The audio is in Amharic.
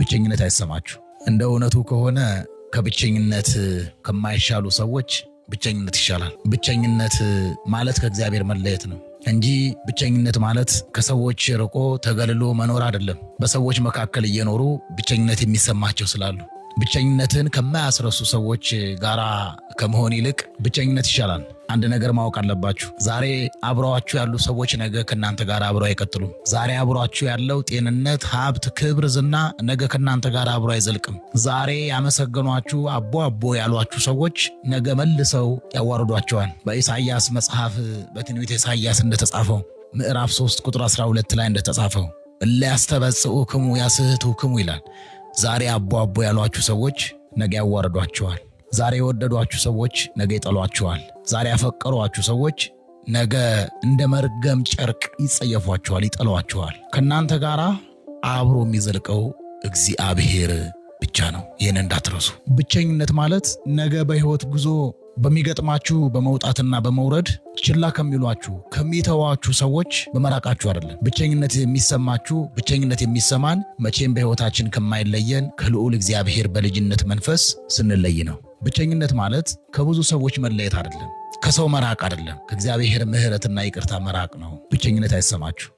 ብቸኝነት አይሰማችሁ። እንደ እውነቱ ከሆነ ከብቸኝነት ከማይሻሉ ሰዎች ብቸኝነት ይሻላል። ብቸኝነት ማለት ከእግዚአብሔር መለየት ነው እንጂ ብቸኝነት ማለት ከሰዎች ርቆ ተገልሎ መኖር አይደለም። በሰዎች መካከል እየኖሩ ብቸኝነት የሚሰማቸው ስላሉ ብቸኝነትን ከማያስረሱ ሰዎች ጋራ ከመሆን ይልቅ ብቸኝነት ይሻላል። አንድ ነገር ማወቅ አለባችሁ። ዛሬ አብረዋችሁ ያሉ ሰዎች ነገ ከናንተ ጋር አብረው አይቀጥሉም። ዛሬ አብሯችሁ ያለው ጤንነት፣ ሀብት፣ ክብር፣ ዝና ነገ ከናንተ ጋር አብረው አይዘልቅም። ዛሬ ያመሰገኗችሁ አቦ አቦ ያሏችሁ ሰዎች ነገ መልሰው ያዋርዷቸዋል። በኢሳይያስ መጽሐፍ በትንቢተ ኢሳይያስ እንደተጻፈው ምዕራፍ 3 ቁጥር 12 ላይ እንደተጻፈው እለ ያስተበጽኡክሙ ያስሕቱክሙ ይላል። ዛሬ አቦ አቦ ያሏችሁ ሰዎች ነገ ያዋርዷቸዋል። ዛሬ የወደዷችሁ ሰዎች ነገ ይጠሏችኋል። ዛሬ ያፈቀሯችሁ ሰዎች ነገ እንደ መርገም ጨርቅ ይጸየፏችኋል፣ ይጠሏችኋል። ከናንተ ጋር አብሮ የሚዘልቀው እግዚአብሔር ብቻ ነው። ይህን እንዳትረሱ። ብቸኝነት ማለት ነገ በሕይወት ጉዞ በሚገጥማችሁ በመውጣትና በመውረድ ችላ ከሚሏችሁ ከሚተዋችሁ ሰዎች በመራቃችሁ አይደለም። ብቸኝነት የሚሰማችሁ ብቸኝነት የሚሰማን መቼም በሕይወታችን ከማይለየን ከልዑል እግዚአብሔር በልጅነት መንፈስ ስንለይ ነው። ብቸኝነት ማለት ከብዙ ሰዎች መለየት አይደለም፣ ከሰው መራቅ አይደለም፣ ከእግዚአብሔር ምሕረትና ይቅርታ መራቅ ነው። ብቸኝነት አይሰማችሁ።